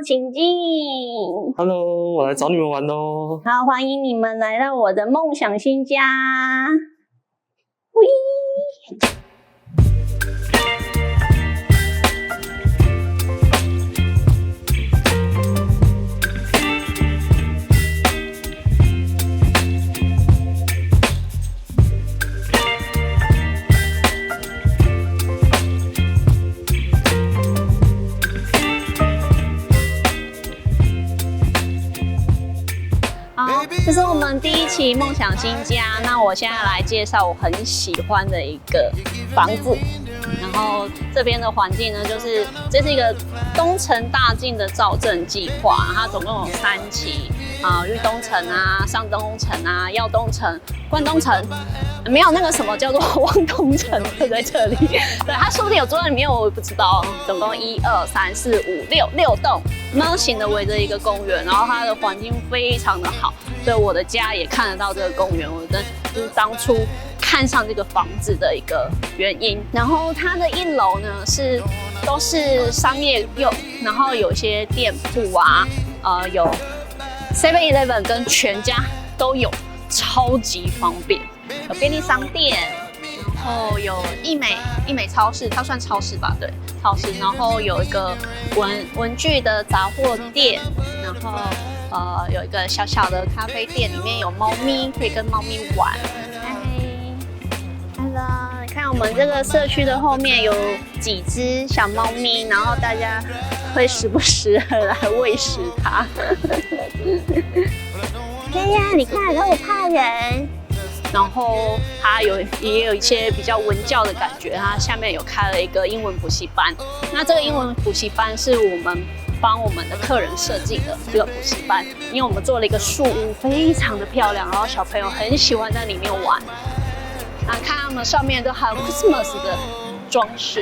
请进。Hello， 我来找你们玩喽。好，欢迎你们来到我的梦想新家。喂。这是我们第一期梦想新家。那我现在来介绍我很喜欢的一个房子。然后这边的环境呢，这是一个东城大进的造镇计划，它总共有3期绿东城啊、上东城啊、耀东城、关东城，没有那个什么叫做汪东城就在这里。对，它说不定有住在里面，我也不知道。总共1、2、3、4、5、6栋猫型的围着一个公园，然后它的环境非常的好，所以我的家也看得到这个公园。我就是当初看上这个房子的一个原因。然后它的1楼呢都是商业用，然后有一些店铺啊，有 7-Eleven 跟全家都有，超级方便。有便利商店，然后有义美超市，它算超市吧？对，超市。然后有一个文具的杂货店，然后有一个小小的咖啡店，里面有猫咪，可以跟猫咪玩。Hello， 你看我们这个社区的后面有几只小猫咪，然后大家会时不时的来喂食它。对呀，你看它不怕人。然后它也有一些比较文教的感觉，它下面有开了一个英文补习班。那这个英文补习班是我们帮我们的客人设计的这个补习班，因为我们做了一个树屋，非常的漂亮，然后小朋友很喜欢在里面玩。看它们上面都还有 Christmas 的装饰。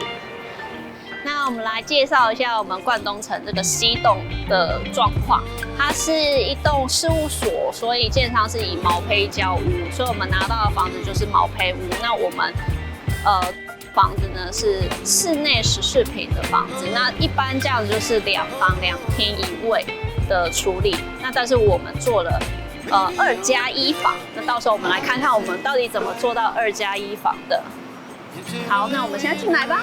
那我们来介绍一下我们冠东城这个C栋的状况。它是一栋事务所，所以建商是以毛坯交屋，所以我们拿到的房子就是毛坯屋。那我们房子呢是室内14坪的房子，那一般这样子就是2房2厅1卫的处理。那但是我们做了2+1房，那到时候我们来看看我们到底怎么做到2+1房的。好，那我们现在进来吧。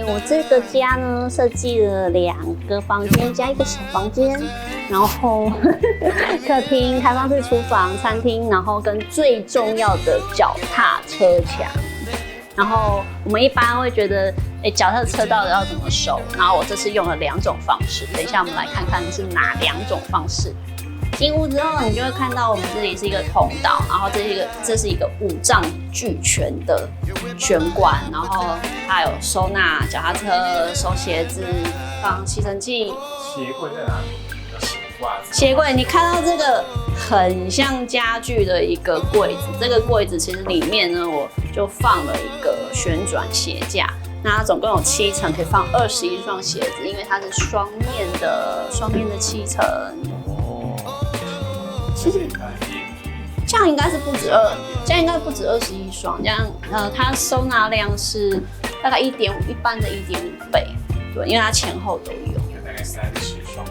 我这个家呢设计了2个房间加1个小房间，然后客厅、开放式厨房、餐厅，然后跟最重要的脚踏车墙。然后我们一般会觉得，脚踏车到底要怎么收？然后我这次用了2种方式，等一下我们来看看是哪2种方式。进屋之后，你就会看到我们这里是一个通道，然后这是一个5丈俱全的玄关，然后它有收纳脚踏车、收鞋子、放吸尘器。鞋柜在哪里？鞋柜，你看到这个很像家具的一个柜子，这个柜子其实里面呢，我就放了一个旋转鞋架。那它总共有7层，可以放21双鞋子，因为它是双面的7层。其实这样应该是不止21双，这样它收纳量是大概1.5，一般的1.5倍，对，因为它前后都有。大概30双。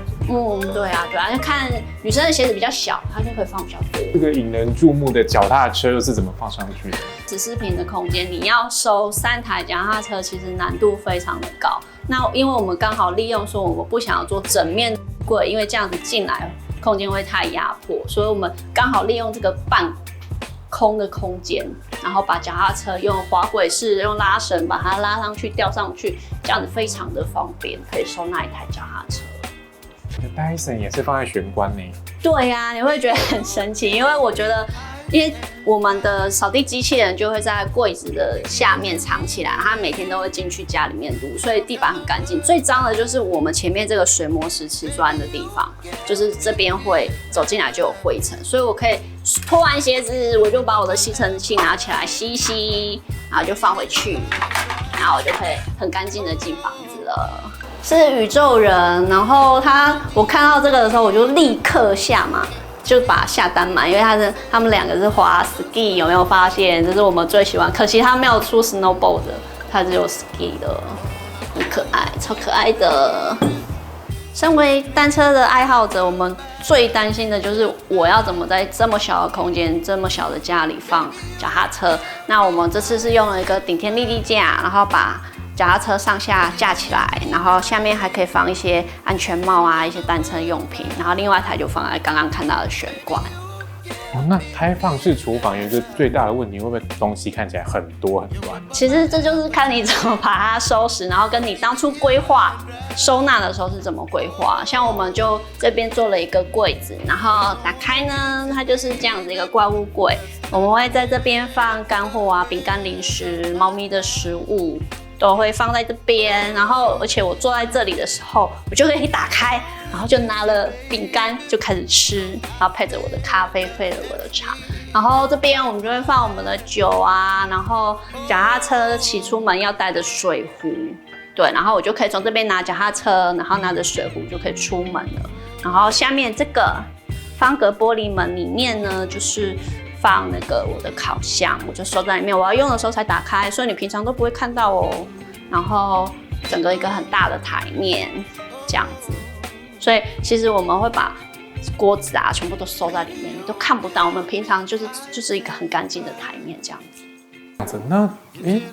对啊，看女生的鞋子比较小，它就可以放比较多。这个引人注目的脚踏车又是怎么放上去的？14坪的空间，你要收3台脚踏车，其实难度非常的高。那因为我们刚好利用说我们不想要做整面柜，因为这样子进来空间会太压迫，所以我们刚好利用这个半空的空间，然后把脚踏车用滑轨式用拉绳把它拉上去吊上去，这样子非常的方便，可以收纳1台脚踏车。Dyson 也是放在玄关呢。对啊，你会觉得很神奇，因为我觉得，因为我们的扫地机器人就会在柜子的下面藏起来，它每天都会进去家里面撸，所以地板很干净。最脏的就是我们前面这个水磨石瓷砖的地方，就是这边会走进来就有灰尘，所以我可以脱完鞋子，我就把我的吸尘器拿起来吸一吸，然后就放回去，然后我就可以很干净的进房子了。是宇宙人，然后我看到这个的时候，我就立刻下马就把它下单买，因为他们2个是滑 ski， 有没有发现？这是我们最喜欢，可惜它没有出 snowboard 的，它只有 ski 的，很可爱，超可爱的。身为单车的爱好者，我们最担心的就是我要怎么在这么小的空间、这么小的家里放脚踏车。那我们这次是用了一个顶天立地架，然后把脚踏车上下架起来，然后下面还可以放一些安全帽啊、一些单车用品，然后另外一台就放在刚刚看到的悬挂。哦，那开放式厨房有一个最大的问题，会不会东西看起来很多很乱？其实这就是看你怎么把它收拾，然后跟你当初规划收纳的时候是怎么规划。像我们就这边做了一个柜子，然后打开呢，它就是这样子一个怪物柜。我们会在这边放干货啊、饼干、零食、猫咪的食物。都会放在这边，然后而且我坐在这里的时候，我就可以打开，然后就拿了饼干就开始吃，然后配着我的咖啡，配着我的茶。然后这边我们就会放我们的酒啊，然后脚踏车骑出门要带的水壶，对，然后我就可以从这边拿脚踏车，然后拿着水壶就可以出门了。然后下面这个方格玻璃门里面呢，就是放那个我的烤箱，我就收在里面，我要用的时候才打开，所以你平常都不会看到哦。然后整个一个很大的台面这样子，所以其实我们会把锅子啊全部都收在里面，你都看不到。我们平常就是一个很干净的台面这样子。这样子，那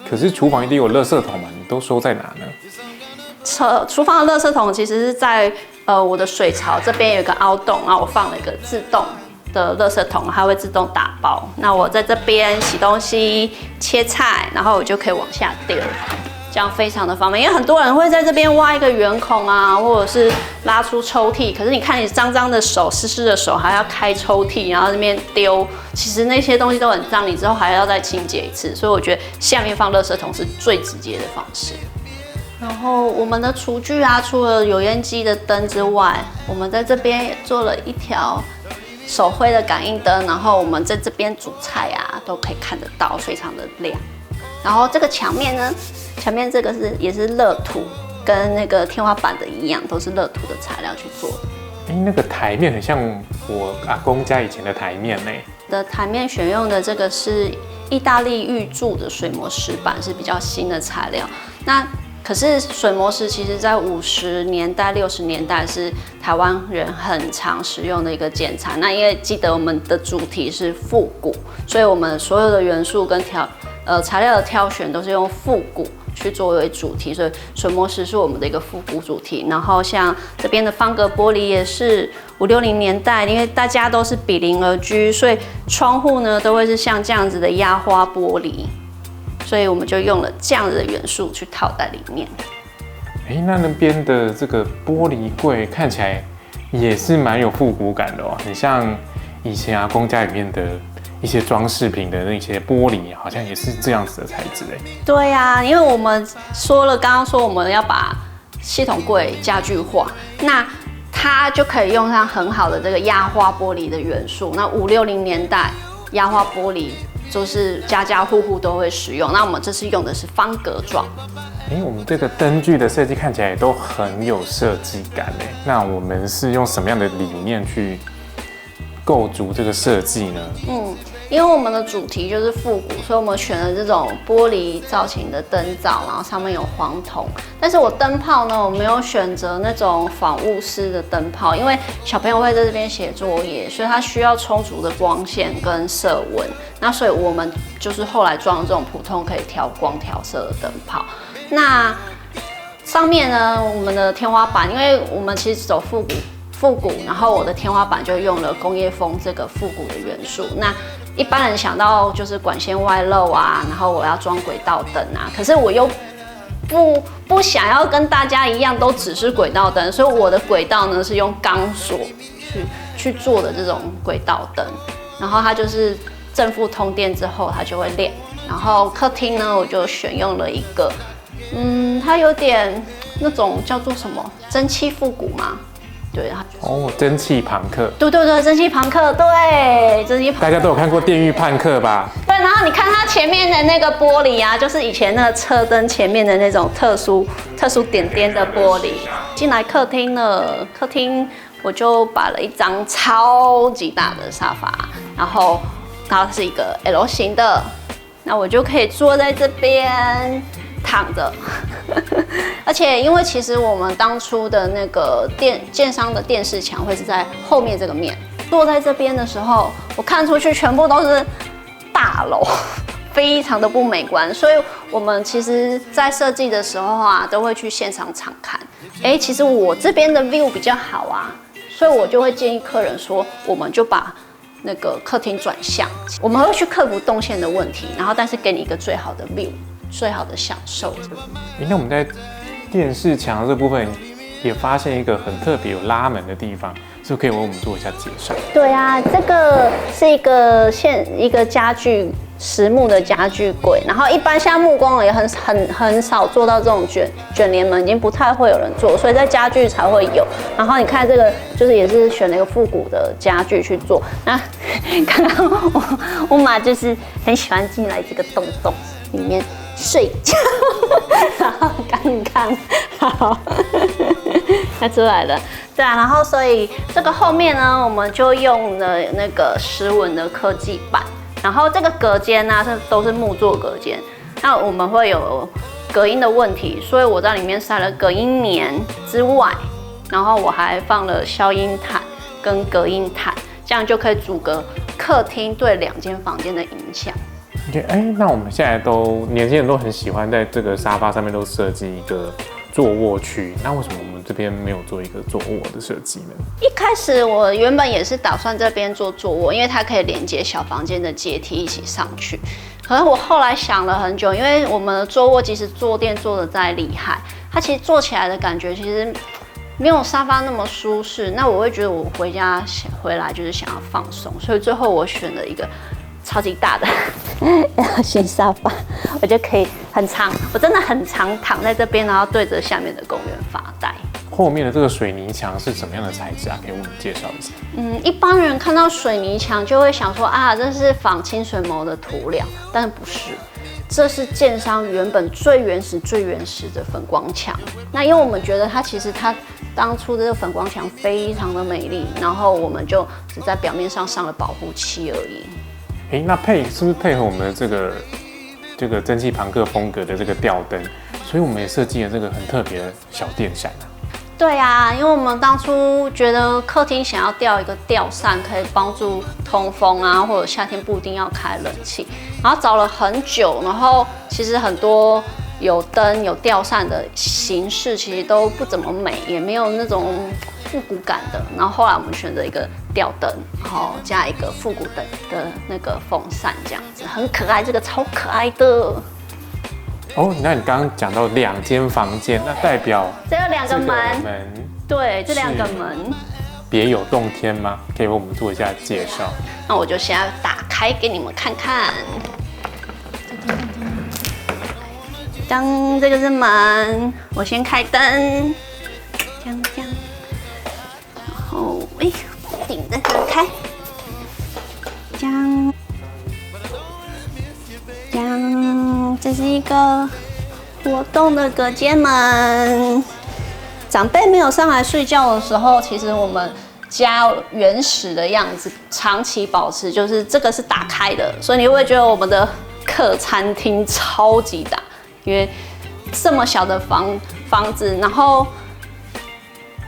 可是厨房一定有垃圾桶嘛？你都收在哪呢？厨房的垃圾桶其实是在我的水槽这边有一个凹洞，然后我放了一个自动的垃圾桶，它会自动打包。那我在这边洗东西、切菜，然后我就可以往下丢，这样非常的方便。因为很多人会在这边挖一个圆孔啊，或者是拉出抽屉，可是你看你脏脏的手、湿湿的手，还要开抽屉，然后那边丢，其实那些东西都很脏，你之后还要再清洁一次。所以我觉得下面放垃圾桶是最直接的方式。然后我们的厨具啊，除了油烟机的灯之外，我们在这边也做了一条手绘的感应灯，然后我们在这边煮菜啊都可以看得到，非常的亮。然后这个墙面呢，墙面这个也是乐土，跟那个天花板的一样，都是乐土的材料去做的。那个台面很像我阿公家以前的台面呢。的台面选用的这个是意大利玉铸的水磨石板，是比较新的材料。那可是水磨石其实在50年代、60年代是台湾人很常使用的一个建材。那因为记得我们的主题是复古，所以我们所有的元素跟材料的挑选都是用复古去作为主题，所以水磨石是我们的一个复古主题。然后像这边的方格玻璃也是50、60年代，因为大家都是比邻而居，所以窗户呢都会是像这样子的压花玻璃。所以我们就用了这样的元素去套在里面。那边的这个玻璃柜看起来也是蛮有复古感的哦，很像以前阿公家里面的一些装饰品的那些玻璃，好像也是这样子的材质哎。对呀，因为我们刚刚说我们要把系统柜家具化，那它就可以用上很好的这个压花玻璃的元素。那50、60年代压花玻璃就是家家户户都会使用，那我们这次用的是方格状。我们这个灯具的设计看起来都很有设计感哎。那我们是用什么样的理念去构筑这个设计呢？因为我们的主题就是复古，所以我们选了这种玻璃造型的灯罩，然后上面有黄铜。但是我灯泡呢，我没有选择那种仿雾式的灯泡，因为小朋友会在这边写作业，所以它需要充足的光线跟色温。那所以我们就是后来装这种普通可以调光调色的灯泡。那上面呢，我们的天花板，因为我们其实走复古，然后我的天花板就用了工业风这个复古的元素。那一般人想到就是管线外露啊，然后我要装轨道灯啊，可是我又不想要跟大家一样都只是轨道灯，所以我的轨道呢是用钢索去做的这种轨道灯，然后它就是正负通电之后它就会亮。然后客厅呢，我就选用了一个，它有点那种叫做什么蒸汽复古嘛。对蒸汽朋克。对，蒸汽朋克，对，蒸汽朋克。大家都有看过《电狱判客》吧？对，然后你看它前面的那个玻璃啊，就是以前那个车灯前面的那种特殊点点的玻璃。进来客厅了，客厅我就摆了一张超级大的沙发，然后它是一个 L 型的，那我就可以坐在这边躺着。而且因为其实我们当初的那个建商的电视墙会是在后面这个面，坐在这边的时候，我看出去全部都是大楼。非常的不美观，所以我们其实在设计的时候啊，都会去现场场看。其实我这边的 view 比较好啊，所以我就会建议客人说，我们就把那个客厅转向，我们会去克服动线的问题，然后但是给你一个最好的 view， 最好的享受。那我们在电视墙这部分也发现一个很特别有拉门的地方，是不是可以为我们做一下介绍？对啊，这个是一个家具。实木的家具柜，然后一般现在木工也很少做到这种卷帘门，已经不太会有人做，所以在家具才会有。然后你看这个，就是也是选了一个复古的家具去做。那刚刚我妈就是很喜欢进来这个洞洞里面睡觉，然后刚刚好，它出来了。对啊，然后所以这个后面呢，我们就用了那个石纹的科技板。然后这个隔间呢，都是木做隔间，那我们会有隔音的问题，所以我在里面塞了隔音棉之外，然后我还放了消音毯跟隔音毯，这样就可以阻隔客厅对2间房间的影响。那我们现在年轻人都很喜欢在这个沙发上面都设计一个坐卧区，那为什么我们这边没有做一个坐卧的设计呢？一开始我原本也是打算这边做坐卧，因为它可以连接小房间的阶梯一起上去。可是我后来想了很久，因为我们的坐卧即使坐垫做得再厉害，它其实坐起来的感觉其实没有沙发那么舒适。那我会觉得我回来就是想要放松，所以最后我选了一个超级大的L 型沙发，我就可以我真的很常躺在这边，然后对着下面的公园发呆。后面的这个水泥墙是什么样的材质啊？可以为我们介绍一下。一般人看到水泥墙就会想说啊，这是仿清水模的涂料，但是不是，这是建商原本最原始的粉光墙。那因为我们觉得它当初这个粉光墙非常的美丽，然后我们就只在表面上上了保护漆而已。那是不是配合我们的这个蒸汽朋克风格的这个吊灯，所以我们也设计了这个很特别的小电扇啊。对啊，因为我们当初觉得客厅想要吊一个吊扇，可以帮助通风啊，或者夏天不一定要开冷气，然后找了很久，然后其实很多有灯有吊扇的形式其实都不怎么美，也没有那种复古感的。然后后来我们选择一个吊灯，然后加一个复古的那个风扇，这样子很可爱，这个超可爱的。那你刚刚讲到2间房间，那代表这有2个门，对，这2个门别有洞天吗？可以为我们做一下介绍。那我就现在打开给你们看看。当这个是门，我先开灯，这样，然后顶着打开，这样，这是一个活动的隔间门。长辈没有上来睡觉的时候，其实我们家原始的样子长期保持，就是这个是打开的，所以你会不会觉得我们的客餐厅超级大？因为这么小的房子，然后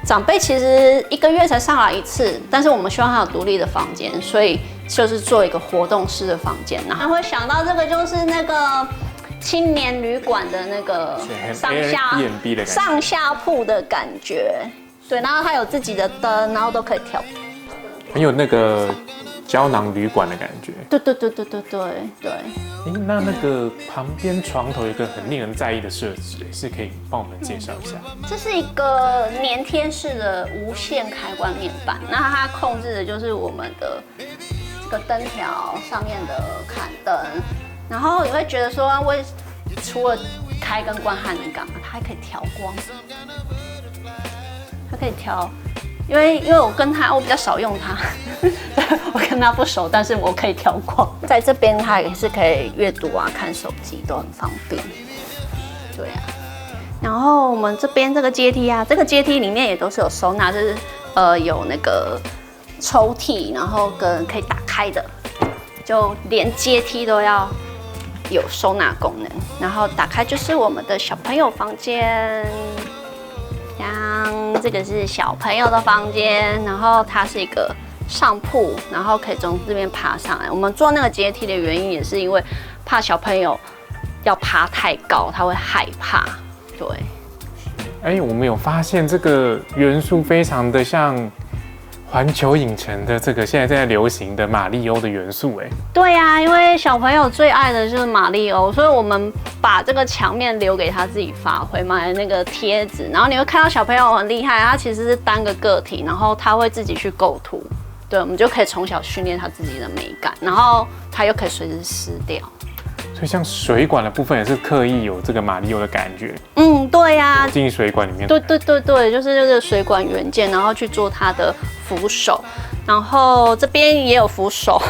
长辈其实1个月才上来1次，但是我们希望他有独立的房间，所以就是做一个活动式的房间。然后会想到这个就是那个青年旅馆的那个上下铺的感觉，对，然后它有自己的灯，然后都可以调，很有那个胶囊旅馆的感觉。对。那个旁边床头有一个很令人在意的设置，是可以帮我们介绍一下。这是一个粘贴式的无线开关面板，那它控制的就是我们的这个灯条上面的砍灯，然后你会觉得说，除了开跟关还能干嘛？它还可以调光，它可以调。因为我比较少用它，我跟它不熟，但是我可以调光。在这边它也是可以阅读啊、看手机都很方便。对啊，然后我们这边这个阶梯啊，这个阶梯里面也都是有收纳，就是有那个抽屉，然后跟可以打开的，就连阶梯都要有收纳功能。然后打开就是我们的小朋友房间，像这个是小朋友的房间，然后它是一个上铺，然后可以从这边爬上来。我们做那个阶梯的原因也是因为怕小朋友要爬太高，他会害怕。对。哎，我们有发现这个元素非常的像环球影城的这个现在正在流行的马里欧的元素，哎。对呀，因为小朋友最爱的就是马里欧，所以我们把这个墙面留给他自己发挥，买那个贴纸，然后你会看到小朋友很厉害，他其实是单个个体，然后他会自己去构图，对，我们就可以从小训练他自己的美感，然后他又可以随时撕掉。所以像水管的部分也是刻意有这个马里欧的感觉。嗯，对呀，进水管里面。对，就是这个水管元件，然后去做它的扶手，然后这边也有扶手，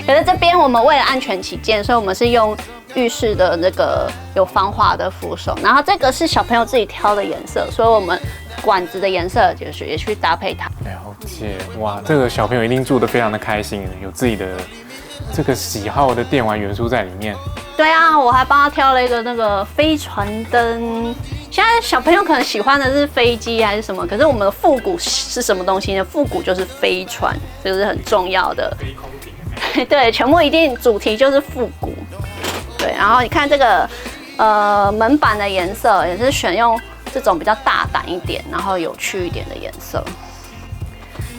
可是这边我们为了安全起见，所以我们是用浴室的那个有防滑的扶手，然后这个是小朋友自己挑的颜色，所以我们管子的颜色就是也去搭配它。了解，哇，这个小朋友一定住得非常的开心，有自己的这个喜好的电玩元素在里面。对啊，我还帮他挑了一个那个飞船灯。现在小朋友可能喜欢的是飞机还是什么，可是我们的复古是什么东西呢？复古就是飞船，这个是很重要的。飞空艇。对，全部一定主题就是复古。对，然后你看这个门板的颜色也是选用这种比较大胆一点，然后有趣一点的颜色。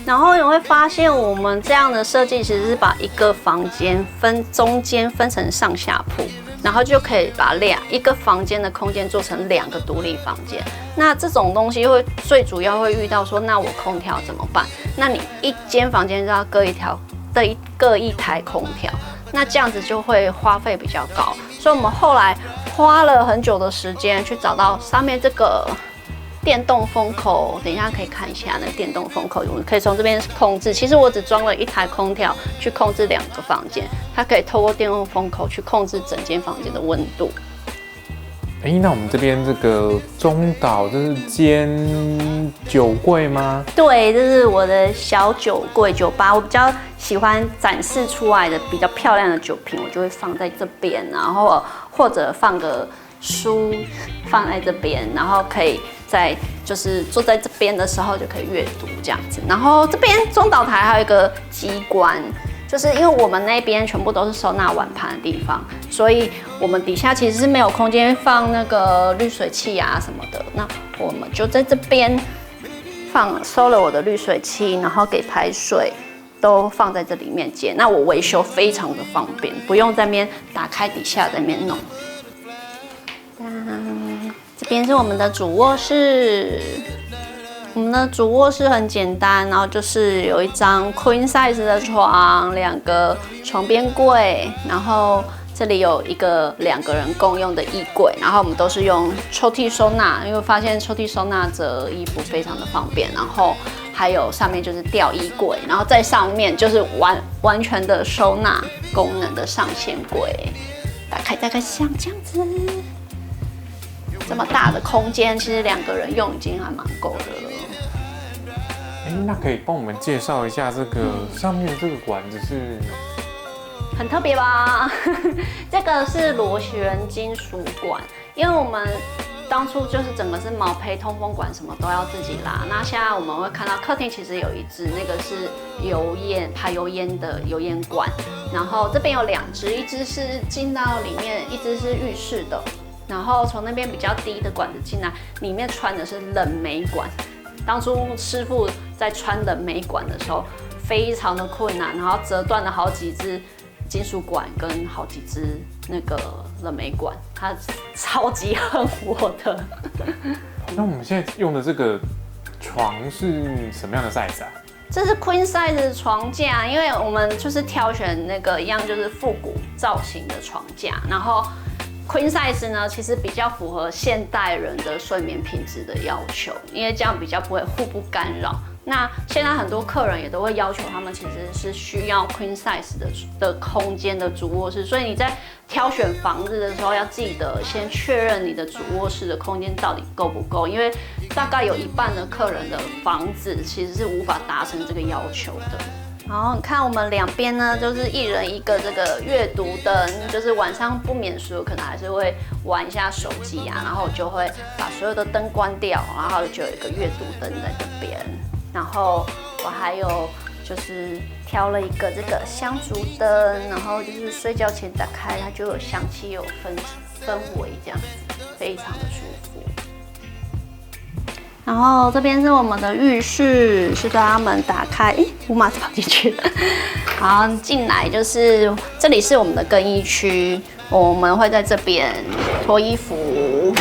然后你会发现，我们这样的设计其实是把一个房间中间分成上下铺，然后就可以把一个房间的空间做成2个独立房间。那这种东西最主要会遇到说，那我空调怎么办？那你一间房间就要各一台空调，那这样子就会花费比较高。所以我们后来花了很久的时间去找到上面这个电动风口，等一下可以看一下那个电动风口，我们可以从这边控制。其实我只装了1台空调去控制2个房间，它可以透过电动风口去控制整间房间的温度。那我们这边这个中岛，这是间酒柜吗？对，这是我的小酒柜酒吧。我比较喜欢展示出来的比较漂亮的酒瓶，我就会放在这边，然后或者放个书放在这边，然后可以就是坐在这边的时候就可以阅读这样子。然后这边中岛台还有一个机关，就是因为我们那边全部都是收纳碗盘的地方，所以我们底下其实是没有空间放那个滤水器啊什么的。那我们就在这边收了我的滤水器，然后给排水都放在这里面接。那我维修非常的方便，不用在那边打开底下在那边弄。这边是我们的主卧室。我们的主卧室很简单，然后就是有一张 queen size 的床，2个床边柜，然后这里有一个2个人共用的衣柜，然后我们都是用抽屉收纳，因为发现抽屉收纳折衣服非常的方便。然后还有上面就是吊衣柜，然后在上面就是完全的收纳功能的上掀柜，打开大概像这样子。这么大的空间，其实2个人用已经还蛮够的了。那可以帮我们介绍一下这个上面的这个管子是？很特别吧？这个是螺旋金属管，因为我们当初就是整个是毛坯通风管，什么都要自己拉。那现在我们会看到客厅其实有一支，那个是排油烟的油烟管，然后这边有2支，一支是进到里面，一支是浴室的。然后从那边比较低的管子进来，里面穿的是冷媒管。当初师傅在穿冷媒管的时候非常的困难，然后折断了好几支金属管跟好几支那个冷媒管，他超级恨我的。那我们现在用的这个床是什么样的 size 啊？这是 queen size 的床架，因为我们就是挑选那个一样就是复古造型的床架，然后Queen size 呢，其实比较符合现代人的睡眠品质的要求，因为这样比较不会互不干扰。那现在很多客人也都会要求他们其实是需要 queen size 的空间的主卧室，所以你在挑选房子的时候要记得先确认你的主卧室的空间到底够不够，因为大概有一半的客人的房子其实是无法达成这个要求的。然后你看我们两边呢，就是一人一个这个阅读灯，就是晚上不免俗可能还是会玩一下手机啊，然后我就会把所有的灯关掉，然后就有一个阅读灯在这边。然后我还有就是挑了一个这个香烛灯，然后就是睡觉前打开，它就有香气有氛围这样子，非常的舒服。然后这边是我们的浴室，是把它门打开，乌马是跑进去了。好，进来就是这里是我们的更衣区，我们会在这边脱衣服，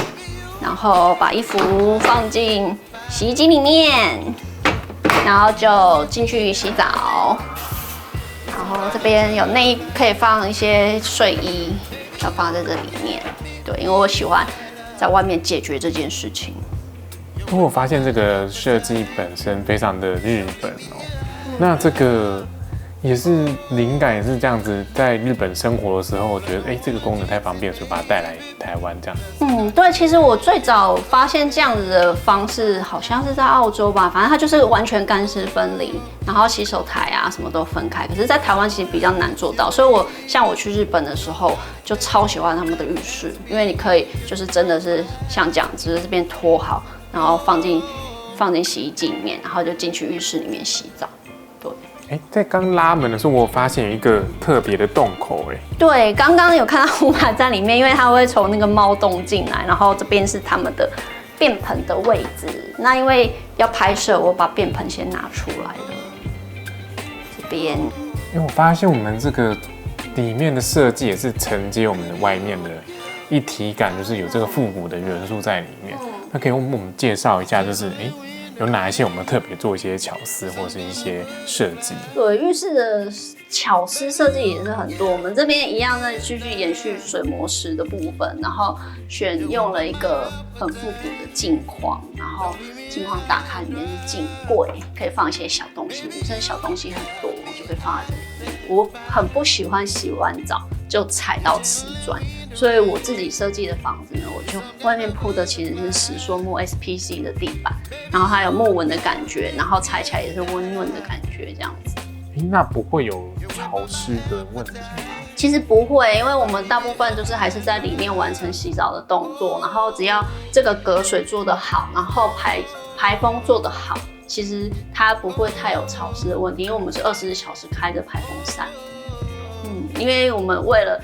然后把衣服放进洗衣机里面，然后就进去洗澡。然后这边有内衣可以放一些睡衣，要放在这里面。对，因为我喜欢在外面解决这件事情。我发现这个设计本身非常的日本哦，那这个也是灵感也是这样子，在日本生活的时候，我觉得这个功能太方便，所以把它带来台湾这样。对，其实我最早发现这样子的方式，好像是在澳洲吧，反正它就是完全干湿分离，然后洗手台啊什么都分开。可是，在台湾其实比较难做到，所以像我去日本的时候，就超喜欢他们的浴室，因为你可以就是真的是像这样子，这边拖好。然后放进洗衣机里面，然后就进去浴室里面洗澡。对，在刚拉门的时候，我发现有一个特别的洞口，对，刚刚有看到乌马在里面，因为它会从那个猫洞进来，然后这边是他们的便盆的位置。那因为要拍摄，我把便盆先拿出来了。这边，因为我发现我们这个里面的设计也是承接我们的外面的一体感，就是有这个复古的元素在里面。那可以为我们介绍一下，就是有哪一些我们特别做一些巧思或是一些设计？对，浴室的巧思设计也是很多。我们这边一样在继续延续水磨石的部分，然后选用了一个很复古的镜框，然后镜框打开里面是镜柜，可以放一些小东西。女生小东西很多，就可以放在这里面。我很不喜欢洗完澡就踩到瓷砖。所以我自己设计的房子呢，我就外面铺的其实是石塑木 SPC 的地板，然后还有木纹的感觉，然后踩起来也是温润的感觉，这样子。那不会有潮湿的问题吗？其实不会，因为我们大部分就是还是在里面完成洗澡的动作，然后只要这个隔水做得好，然后排风做得好，其实它不会太有潮湿的问题，因为我们是24小时开着排风扇。因为我们为了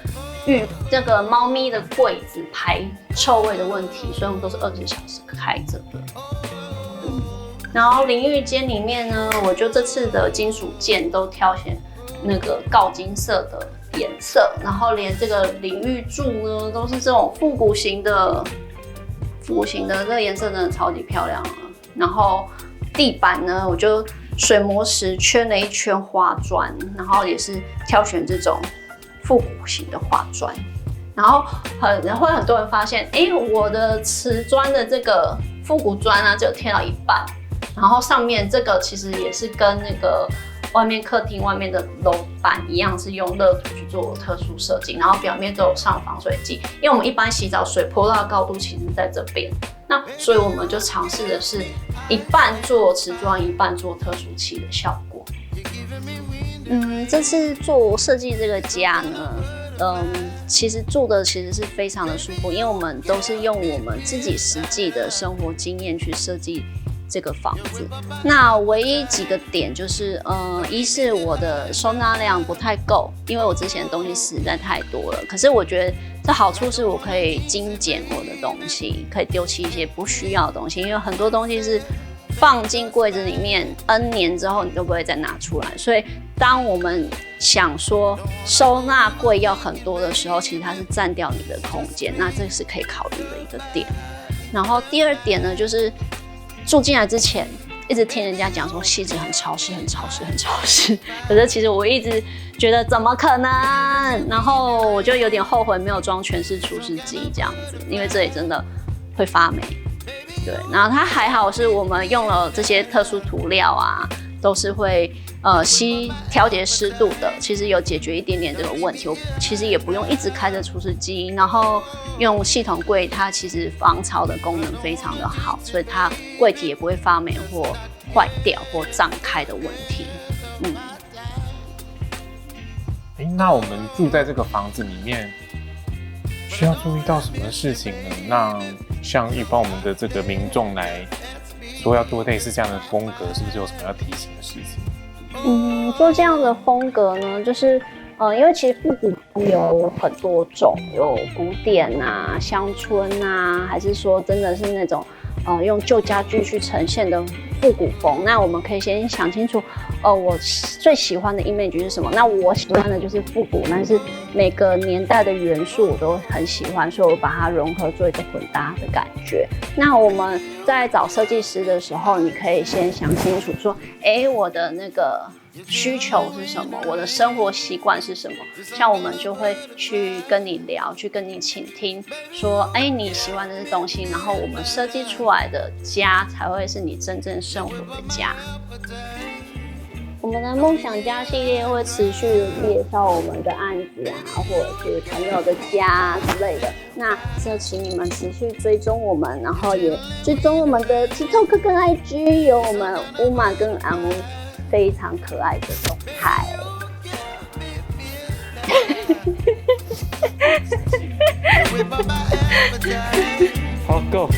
这个猫咪的柜子排臭味的问题，所以我们都是24小时开着的。然后淋浴间里面呢，我就这次的金属件都挑选那个锆金色的颜色，然后连这个淋浴柱呢都是这种复古型的，这个颜色真的超级漂亮了。然后地板呢，我就水磨石圈了一圈花砖，然后也是挑选这种复古型的花砖。然后很多人发现，我的瓷砖的这个复古砖啊，只有贴到一半，然后上面这个其实也是跟那个外面客厅外面的楼板一样，是用乐土去做特殊设计，然后表面都有上防水剂，因为我们一般洗澡水泼到的高度其实在这边，那所以我们就尝试的是一半做瓷砖，一半做特殊漆的效果。这次做设计这个家呢，其实住的其实是非常的舒服，因为我们都是用我们自己实际的生活经验去设计这个房子。那唯一几个点就是，一是我的收纳量不太够，因为我之前的东西实在太多了。可是我觉得这好处是我可以精简我的东西，可以丢弃一些不需要的东西，因为很多东西是放进柜子里面 N 年之后你都不会再拿出来，所以当我们想说收纳柜要很多的时候，其实它是占掉你的空间，那这是可以考虑的一个点。然后第二点呢，就是住进来之前一直听人家讲说汐止很潮湿，很潮湿，很潮湿，可是其实我一直觉得怎么可能，然后我就有点后悔没有装全室除湿机这样子，因为这里真的会发霉。对，然后它还好是我们用了这些特殊涂料啊，都是会调节湿度的，其实有解决一点点这个问题。我其实也不用一直开着除湿机，然后用系统柜，它其实防潮的功能非常的好，所以它柜体也不会发霉或坏掉或胀开的问题。那我们住在这个房子里面，需要注意到什么事情呢？那像一般我们的这个民众来说要做类似这样的风格，是不是有什么要提醒的事情？做这样的风格呢，就是因为其实复古风有很多种，有古典啊、乡村啊，还是说真的是那种用旧家具去呈现的复古风。那我们可以先想清楚，我最喜欢的 image 是什么？那我喜欢的就是复古，但是每个年代的元素我都很喜欢，所以我把它融合做一个混搭的感觉。那我们在找设计师的时候，你可以先想清楚说，我的那个需求是什么？我的生活习惯是什么？像我们就会去跟你聊，去跟你倾听，说，你喜欢的是东西，然后我们设计出来的家才会是你真正生活的家。我们的梦想家系列会持续的介绍我们的案子啊，或者是朋友的家之类的。那就请你们持续追踪我们，然后也追踪我们的 TikTok 跟 IG， 有我们乌玛跟安乌非常可爱的动态。好 ，Go。